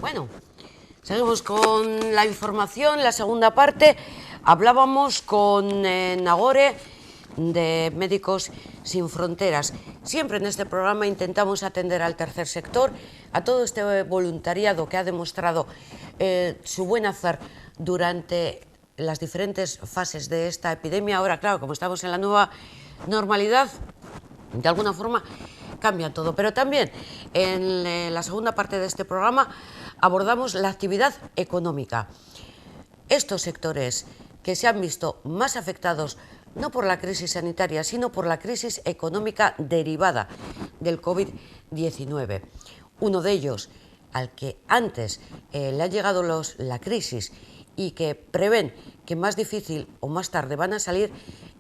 Bueno, seguimos con la información, la segunda parte. Hablábamos con Nagore de Médicos Sin Fronteras. Siempre en este programa intentamos atender al tercer sector, a todo este voluntariado que ha demostrado su buen hacer durante las diferentes fases de esta epidemia. Ahora, claro, como estamos en la nueva normalidad, de alguna forma cambia todo. Pero también en la segunda parte de este programa abordamos la actividad económica. Estos sectores que se han visto más afectados no por la crisis sanitaria, sino por la crisis económica derivada del COVID-19. Uno de ellos, al que antes le ha llegado la crisis y que prevén que más difícil o más tarde van a salir,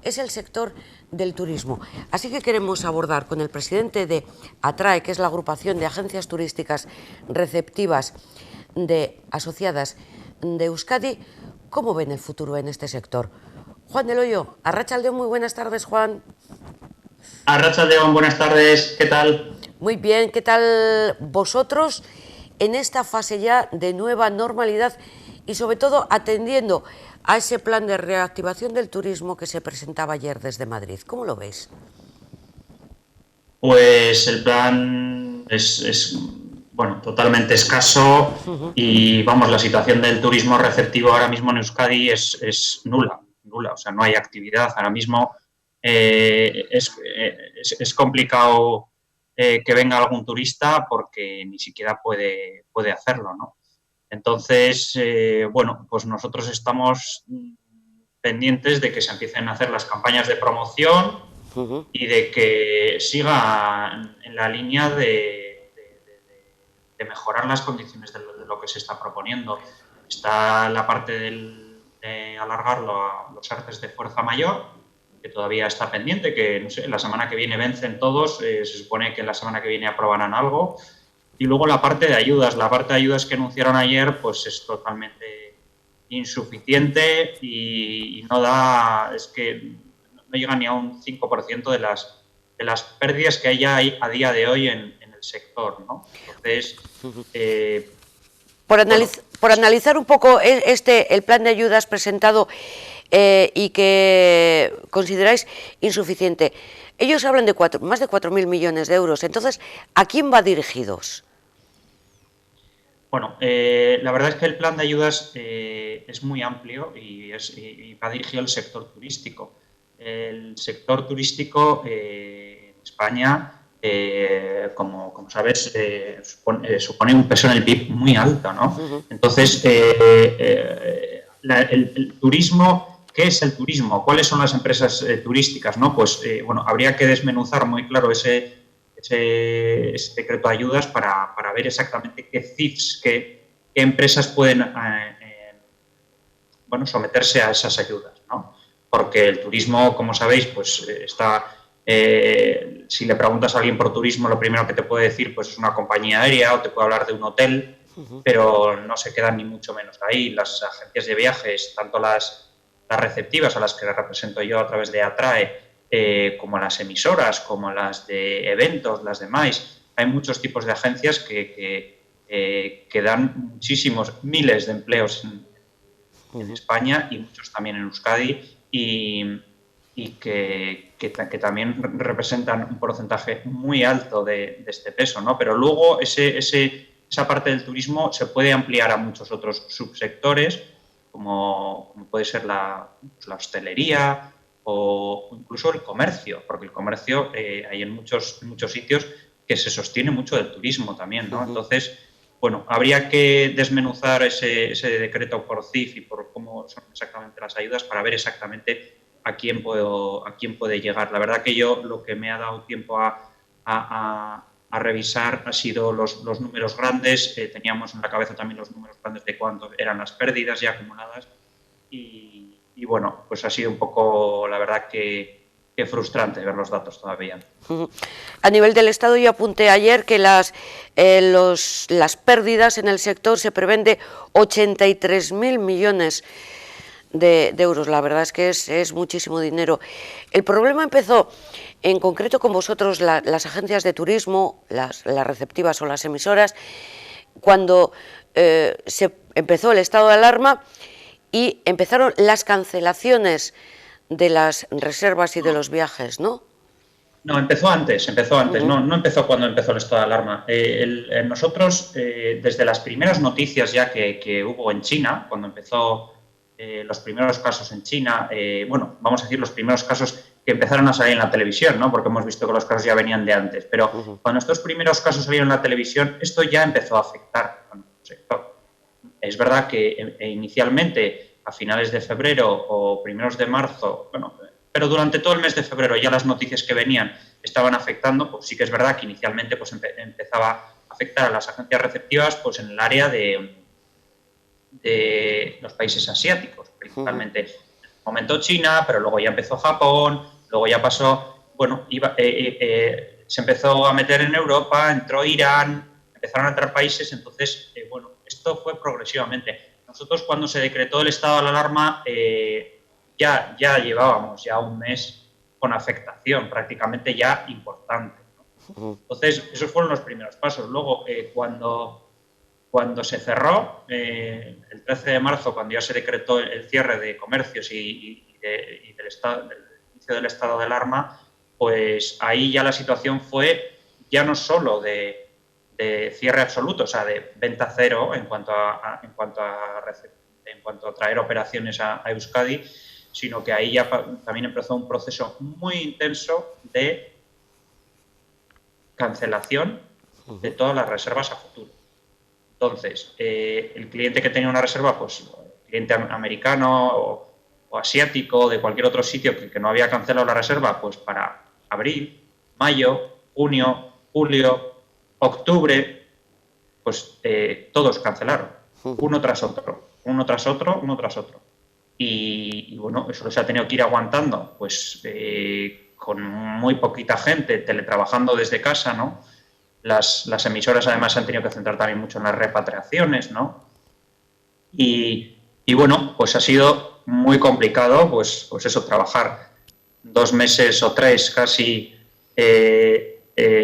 es el sector del turismo. Así que queremos abordar con el presidente de ATRAE, que es la agrupación de agencias turísticas receptivas asociadas de Euskadi, cómo ven el futuro en este sector. Juan del Hoyo, Arratsaldeon, muy buenas tardes, Juan. Arratsaldeon, buenas tardes, ¿qué tal? Muy bien, ¿qué tal vosotros en esta fase ya de nueva normalidad y sobre todo atendiendo a ese plan de reactivación del turismo que se presentaba ayer desde Madrid? ¿Cómo lo veis? Pues el plan es bueno, totalmente escaso y vamos, la situación del turismo receptivo ahora mismo en Euskadi es nula, o sea, no hay actividad ahora mismo. Es complicado que venga algún turista porque ni siquiera puede hacerlo, ¿no? Entonces, bueno, pues nosotros estamos pendientes de que se empiecen a hacer las campañas de promoción y de que siga en la línea de mejorar las condiciones de lo que se está proponiendo. Está la parte de alargarlo a los artes de fuerza mayor, que todavía está pendiente, que no sé, la semana que viene vencen todos, se supone que la semana que viene aprobarán algo. Y luego la parte de ayudas. La parte de ayudas que anunciaron ayer pues es totalmente insuficiente y no da, es que no llega ni a un 5% de las pérdidas que hay a día de hoy en el sector, ¿no? Entonces, por analizar un poco el plan de ayudas presentado y que consideráis insuficiente, ellos hablan de más de 4.000 millones de euros. Entonces, ¿a quién va dirigidos? Bueno, la verdad es que el plan de ayudas es muy amplio y va dirigido al sector turístico. El sector turístico en España, como sabes, supone un peso en el PIB muy alto, ¿no? Entonces, el turismo, ¿qué es el turismo? ¿Cuáles son las empresas turísticas? ¿No? Pues, bueno, habría que desmenuzar muy claro ese decreto de ayudas para ver exactamente qué CIFs, qué empresas pueden bueno, someterse a esas ayudas, ¿no? Porque el turismo, como sabéis, pues está... si le preguntas a alguien por turismo, lo primero que te puede decir pues es una compañía aérea o te puede hablar de un hotel, pero no se quedan ni mucho menos ahí. Las agencias de viajes, tanto las receptivas, a las que represento yo a través de ATRAE, como las emisoras, como las de eventos, las de MAIS. Hay muchos tipos de agencias que dan muchísimos, miles de empleos en España y muchos también en Euskadi y que también representan un porcentaje muy alto de este peso, ¿no? Pero luego esa parte del turismo se puede ampliar a muchos otros subsectores, como puede ser la hostelería, o incluso el comercio, porque el comercio hay en muchos sitios que se sostiene mucho del turismo también, ¿no? Entonces, bueno, habría que desmenuzar ese decreto por CIF y por cómo son exactamente las ayudas para ver exactamente a quién puede llegar. La verdad que yo lo que me ha dado tiempo a revisar ha sido los números grandes. Teníamos en la cabeza también los números grandes de cuánto eran las pérdidas ya acumuladas y bueno, pues ha sido un poco, la verdad que frustrante ver los datos todavía. A nivel del Estado, yo apunté ayer que las pérdidas en el sector se prevén de 83.000 millones de euros. La verdad es que es muchísimo dinero. El problema empezó en concreto con vosotros, las agencias de turismo, las receptivas o las emisoras, cuando se empezó el estado de alarma y empezaron las cancelaciones de las reservas y de los viajes, ¿no? No, empezó antes, no empezó cuando empezó el estado de alarma. Nosotros, desde las primeras noticias ya que hubo en China, cuando empezó los primeros casos en China, bueno, vamos a decir los primeros casos que empezaron a salir en la televisión, ¿no? Porque hemos visto que los casos ya venían de antes, pero cuando estos primeros casos salieron en la televisión, esto ya empezó a afectar al sector. Es verdad que inicialmente, a finales de febrero o primeros de marzo, bueno, pero durante todo el mes de febrero ya las noticias que venían estaban afectando, pues sí que es verdad que inicialmente pues empezaba a afectar a las agencias receptivas pues en el área de los países asiáticos, principalmente. En el momento China, pero luego ya empezó Japón, luego ya pasó, bueno, se empezó a meter en Europa, entró Irán, empezaron a entrar países, entonces, bueno, esto fue progresivamente. Nosotros cuando se decretó el estado de alarma ya llevábamos ya un mes con afectación prácticamente ya importante, ¿no? Entonces, esos fueron los primeros pasos. Luego, cuando se cerró, el 13 de marzo, cuando ya se decretó el cierre de comercios y del inicio del estado de alarma, pues ahí ya la situación fue ya no solo de cierre absoluto, o sea, de venta cero en cuanto a traer operaciones a Euskadi, sino que ahí ya también empezó un proceso muy intenso de cancelación de todas las reservas a futuro. Entonces, el cliente que tenía una reserva, pues cliente americano o asiático, de cualquier otro sitio que no había cancelado la reserva, pues para abril, mayo, junio, julio, octubre, pues todos cancelaron, uno tras otro. Y bueno, eso se ha tenido que ir aguantando, pues con muy poquita gente teletrabajando desde casa, ¿no? Las emisoras además se han tenido que centrar también mucho en las repatriaciones, ¿no? Y bueno, pues ha sido muy complicado, pues eso, trabajar 2 meses o 3 casi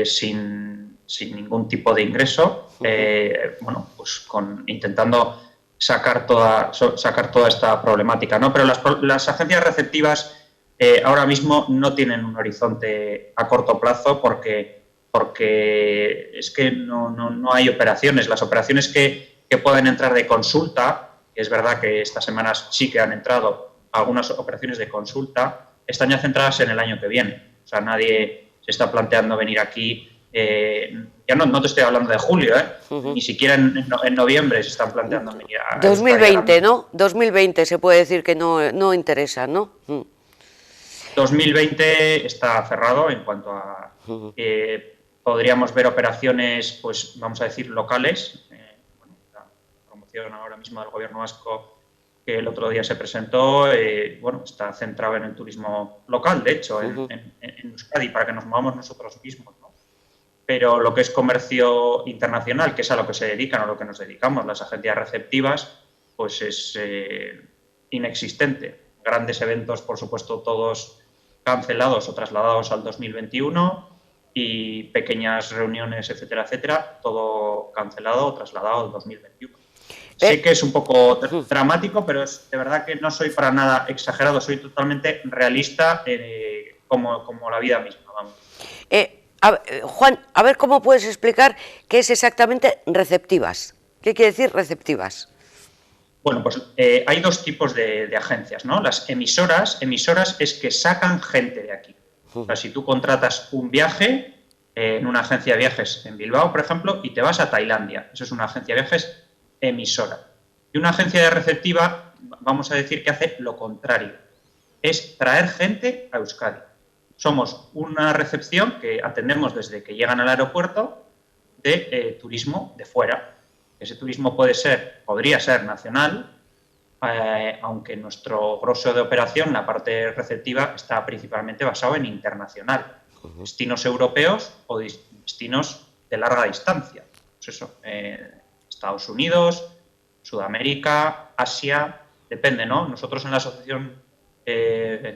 sin ningún tipo de ingreso, bueno, pues intentando sacar toda esta problemática, ¿no? Pero las agencias receptivas ahora mismo no tienen un horizonte a corto plazo porque es que no hay operaciones. Las operaciones que pueden entrar de consulta, que es verdad que estas semanas sí que han entrado algunas operaciones de consulta, están ya centradas en el año que viene. O sea, nadie se está planteando venir aquí. Ya no te estoy hablando de julio, ni siquiera en noviembre se están planteando venir a 2020, ¿no? 2020 se puede decir que no interesa, ¿no? 2020 está cerrado en cuanto a podríamos ver operaciones, pues vamos a decir, locales. Bueno, la promoción ahora mismo del gobierno vasco que el otro día se presentó, bueno, está centrado en el turismo local, de hecho, en Euskadi, para que nos movamos nosotros mismos, ¿no? Pero lo que es comercio internacional, que es a lo que se dedican o a lo que nos dedicamos, las agencias receptivas, pues es inexistente. Grandes eventos, por supuesto, todos cancelados o trasladados al 2021 y pequeñas reuniones, etcétera, etcétera, todo cancelado o trasladado al 2021. Sé que es un poco dramático, pero es de verdad que no soy para nada exagerado, soy totalmente realista como la vida misma, vamos. Juan, a ver cómo puedes explicar qué es exactamente receptivas. ¿Qué quiere decir receptivas? Bueno, pues hay 2 tipos de agencias, ¿no? Las emisoras es que sacan gente de aquí. O sea, si tú contratas un viaje en una agencia de viajes en Bilbao, por ejemplo, y te vas a Tailandia, eso es una agencia de viajes emisora. Y una agencia de receptiva, vamos a decir que hace lo contrario, es traer gente a Euskadi. Somos una recepción que atendemos desde que llegan al aeropuerto de turismo de fuera. Ese turismo podría ser nacional, aunque nuestro grosso de operación, la parte receptiva, está principalmente basado en internacional. Destinos europeos o destinos de larga distancia. Pues eso, Estados Unidos, Sudamérica, Asia, depende, ¿no? Nosotros en la asociación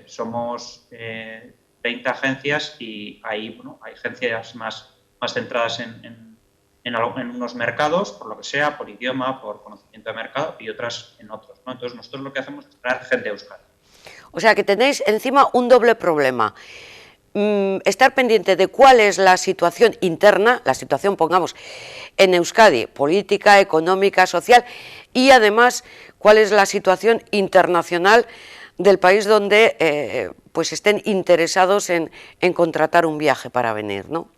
somos 20 agencias y hay agencias más centradas en en unos mercados, por lo que sea, por idioma, por conocimiento de mercado, y otras en otros, ¿no? Entonces, nosotros lo que hacemos es traer gente a Euskadi. O sea, que tenéis encima un doble problema. Estar pendiente de cuál es la situación interna, la situación, pongamos, en Euskadi, política, económica, social, y además cuál es la situación internacional del país donde pues estén interesados en contratar un viaje para venir, ¿no?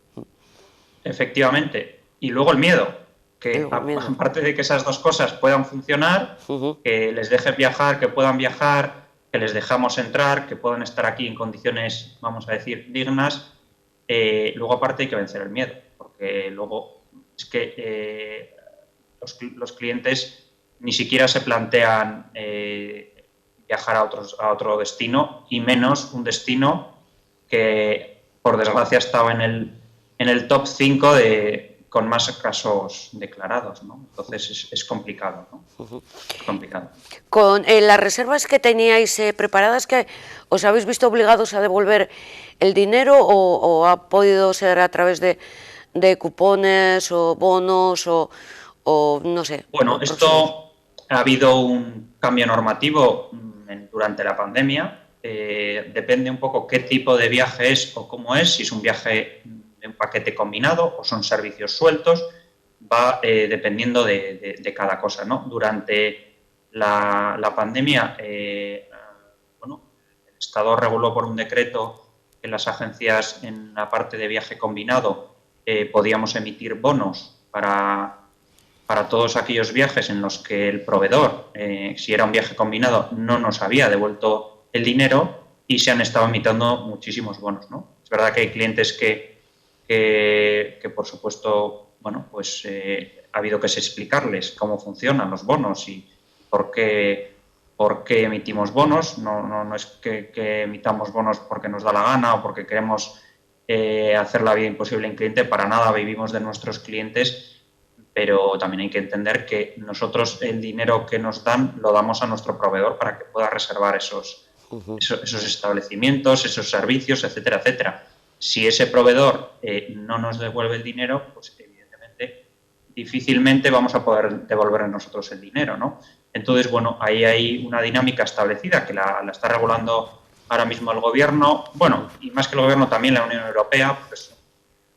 Efectivamente. Y luego el miedo, que aparte de que esas dos cosas puedan funcionar, que les dejen viajar, que puedan viajar, que les dejamos entrar, que puedan estar aquí en condiciones, vamos a decir, dignas, luego aparte hay que vencer el miedo, porque luego es que los clientes ni siquiera se plantean viajar a otro destino, y menos un destino que, por desgracia, ha estado en el top 5 con más casos declarados, ¿no? Entonces es complicado, ¿no? Es complicado. Con las reservas que teníais preparadas, ¿que os habéis visto obligados a devolver el dinero o ha podido ser a través de cupones o bonos o no sé? Bueno, esto ha habido un cambio normativo durante la pandemia. Depende un poco qué tipo de viaje es o cómo es, si es un viaje de un paquete combinado o son servicios sueltos, va dependiendo de cada cosa, ¿no? Durante la pandemia, bueno, el Estado reguló por un decreto que las agencias en la parte de viaje combinado podíamos emitir bonos para todos aquellos viajes en los que el proveedor, si era un viaje combinado, no nos había devuelto el dinero, y se han estado emitiendo muchísimos bonos, ¿no? Es verdad que hay clientes que por supuesto, bueno, pues ha habido que explicarles cómo funcionan los bonos y por qué emitimos bonos. No es que emitamos bonos porque nos da la gana o porque queremos hacer la vida imposible en cliente, para nada, vivimos de nuestros clientes, pero también hay que entender que nosotros el dinero que nos dan lo damos a nuestro proveedor para que pueda reservar esos establecimientos, esos servicios, etcétera, etcétera. Si ese proveedor no nos devuelve el dinero, pues evidentemente difícilmente vamos a poder devolver nosotros el dinero, ¿no? Entonces, bueno, ahí hay una dinámica establecida que la está regulando ahora mismo el Gobierno, bueno, y más que el Gobierno también la Unión Europea, pues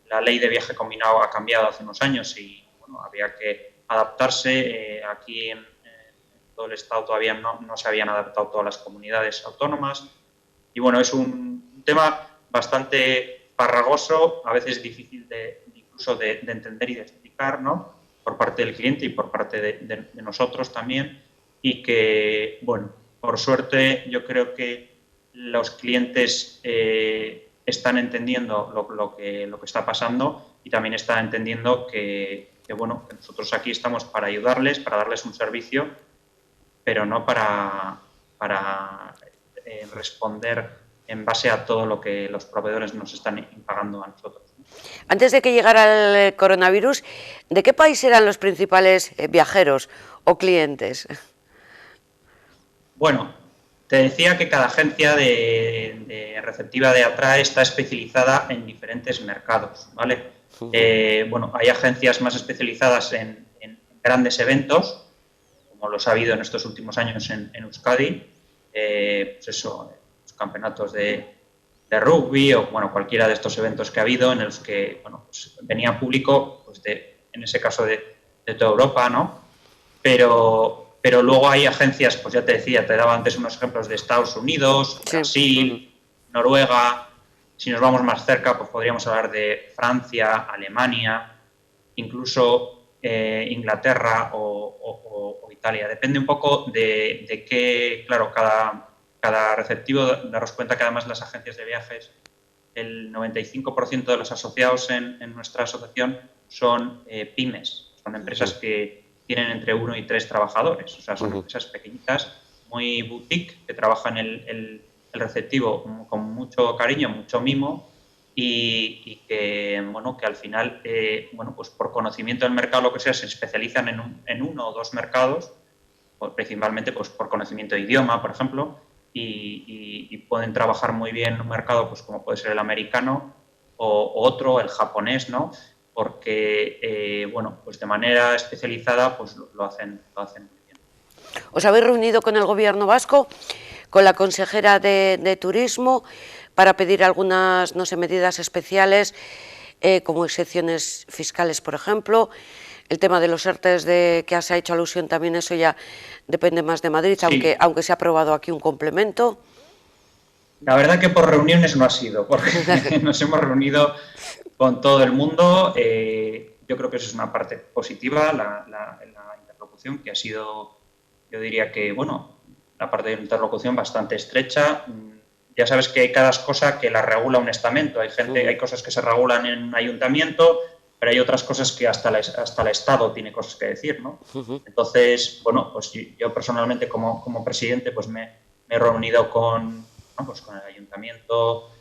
la ley de viaje combinado ha cambiado hace unos años y, bueno, había que adaptarse. Aquí en todo el Estado todavía no se habían adaptado todas las comunidades autónomas, y bueno, es un tema bastante farragoso, a veces difícil incluso de entender y de explicar, ¿no? Por parte del cliente y por parte de nosotros también, y que, bueno, por suerte yo creo que los clientes están entendiendo lo que está pasando, y también están entendiendo que bueno, que nosotros aquí estamos para ayudarles, para darles un servicio, pero no para responder en base a todo lo que los proveedores nos están pagando a nosotros. Antes de que llegara el coronavirus, ¿de qué país eran los principales viajeros o clientes? Bueno, te decía que cada agencia de receptiva de Atrae está especializada en diferentes mercados, ¿vale? Bueno, hay agencias más especializadas en grandes eventos, como los ha habido en estos últimos años en Euskadi, pues eso, los campeonatos de rugby o, bueno, cualquiera de estos eventos que ha habido en los que, bueno, pues venía público, pues en ese caso de toda Europa, ¿no? Pero luego hay agencias, pues ya te decía, te daba antes unos ejemplos de Estados Unidos, Brasil, Noruega. Si nos vamos más cerca, pues podríamos hablar de Francia, Alemania, incluso Inglaterra o Italia. Depende un poco de qué, claro, cada receptivo. Daros cuenta que además las agencias de viajes, el 95% de los asociados en nuestra asociación son pymes, son empresas que tienen entre 1 y 3 trabajadores, o sea, son empresas pequeñitas, muy boutique, que trabajan el receptivo con mucho cariño, mucho mimo, y que, bueno, que al final, bueno, pues por conocimiento del mercado, lo que sea, se especializan en uno o dos mercados, principalmente pues por conocimiento de idioma, por ejemplo, y pueden trabajar muy bien en un mercado, pues como puede ser el americano o otro, el japonés, ¿no? porque, bueno, pues de manera especializada pues lo hacen muy bien. ¿Os habéis reunido con el Gobierno vasco, con la consejera de Turismo, para pedir algunas, no sé, medidas especiales, como excepciones fiscales, por ejemplo? El tema de los ERTEs que se ha hecho alusión también, eso ya depende más de Madrid, sí. aunque se ha aprobado aquí un complemento. La verdad que por reuniones no ha sido, porque nos hemos reunido con todo el mundo. Yo creo que eso es una parte positiva, la interlocución, que ha sido, yo diría que, bueno, la parte de interlocución bastante estrecha. Ya sabes que hay cada cosa que la regula un estamento. Hay cosas que se regulan en un ayuntamiento, pero hay otras cosas que hasta el Estado tiene cosas que decir, ¿no? Entonces, bueno, pues yo personalmente como presidente pues me he reunido con el ayuntamiento,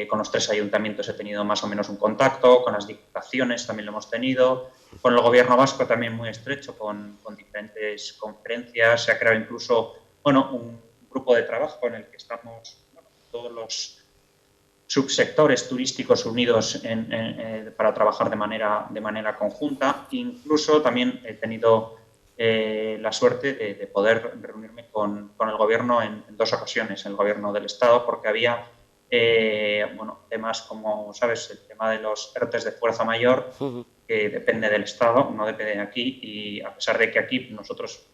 con los 3 ayuntamientos he tenido más o menos un contacto, con las diputaciones también lo hemos tenido, con el Gobierno vasco también muy estrecho, con diferentes conferencias. Se ha creado incluso, bueno, un grupo de trabajo en el que estamos todos los subsectores turísticos unidos para trabajar de manera conjunta. Incluso también he tenido la suerte de poder reunirme con el Gobierno en 2 ocasiones, el Gobierno del Estado, porque había bueno, temas como, ¿sabes?, el tema de los ERTEs de fuerza mayor, que depende del Estado, no depende de aquí, y a pesar de que aquí nosotros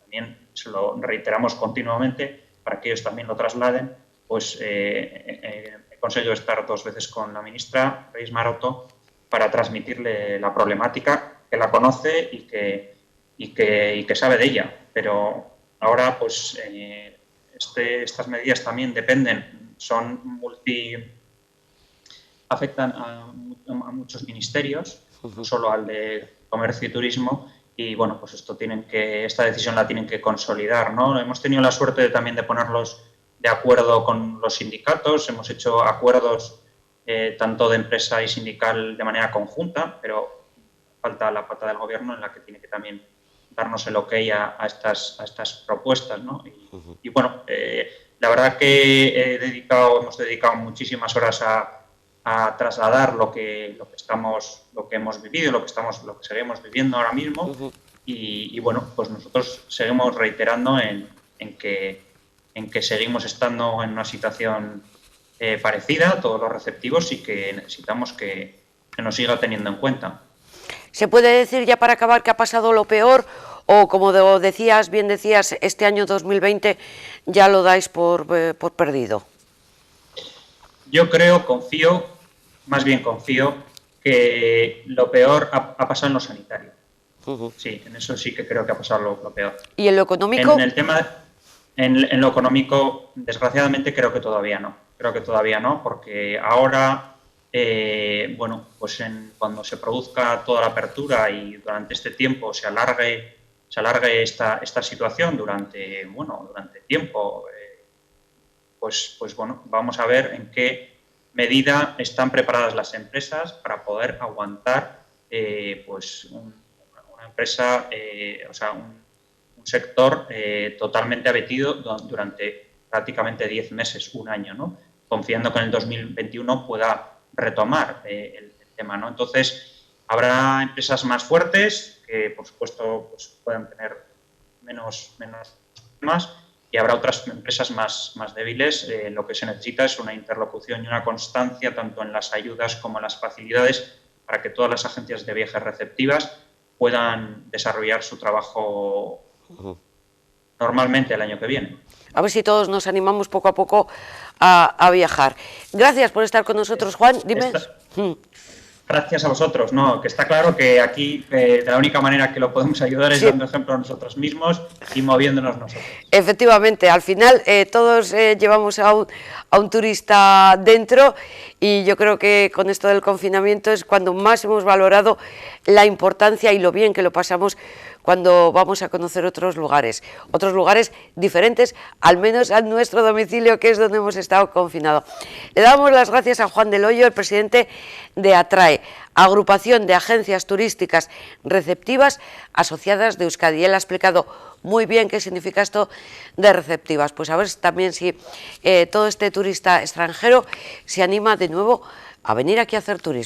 también se lo reiteramos continuamente para que ellos también lo trasladen, pues he conseguido estar 2 veces con la ministra Reis Maroto para transmitirle la problemática, que la conoce y que sabe de ella. Pero ahora pues estas medidas también afectan a muchos ministerios, no solo al de Comercio y Turismo, y bueno, pues esta decisión la tienen que consolidar, ¿no? Hemos tenido la suerte también de ponerlos de acuerdo con los sindicatos, hemos hecho acuerdos tanto de empresa y sindical de manera conjunta, pero falta la pata del Gobierno en la que tiene que también darnos el ok a estas propuestas, ¿no? Y bueno, la verdad que hemos dedicado muchísimas horas a trasladar lo que hemos vivido, lo que seguimos viviendo ahora mismo, y bueno, pues nosotros seguimos reiterando en que seguimos estando en una situación parecida, todos los receptivos, y que necesitamos que nos siga teniendo en cuenta. ¿Se puede decir ya para acabar que ha pasado lo peor, o como bien decías, este año 2020 ya lo dais por perdido? Yo confío que lo peor ha pasado en lo sanitario. Sí, en eso sí que creo que ha pasado lo peor. ¿Y en lo económico? En lo económico, desgraciadamente, creo que todavía no, porque ahora, bueno, pues cuando se produzca toda la apertura y durante este tiempo se alargue esta situación durante tiempo, pues bueno, vamos a ver en qué medida están preparadas las empresas para poder aguantar pues una empresa, un sector totalmente abatido durante prácticamente 10 meses, un año, ¿no? Confiando que en el 2021 pueda retomar el tema, ¿no? Entonces, habrá empresas más fuertes que, por supuesto, pues pueden tener menos problemas, y habrá otras empresas más débiles. Lo que se necesita es una interlocución y una constancia tanto en las ayudas como en las facilidades para que todas las agencias de viajes receptivas puedan desarrollar su trabajo normalmente el año que viene. A ver si todos nos animamos poco a poco a viajar. Gracias por estar con nosotros, Juan. Dime. Gracias a vosotros. No, que está claro que aquí la única manera que lo podemos ayudar es dando ejemplo a nosotros mismos y moviéndonos nosotros. Efectivamente, al final todos llevamos a un turista dentro, y yo creo que con esto del confinamiento es cuando más hemos valorado la importancia y lo bien que lo pasamos cuando vamos a conocer otros lugares diferentes, al menos a nuestro domicilio, que es donde hemos estado confinados. Le damos las gracias a Juan del Hoyo, el presidente de ATRAE, Agrupación de Agencias Turísticas Receptivas Asociadas de Euskadi. Él ha explicado muy bien qué significa esto de receptivas. Pues a ver también si todo este turista extranjero se anima de nuevo a venir aquí a hacer turismo.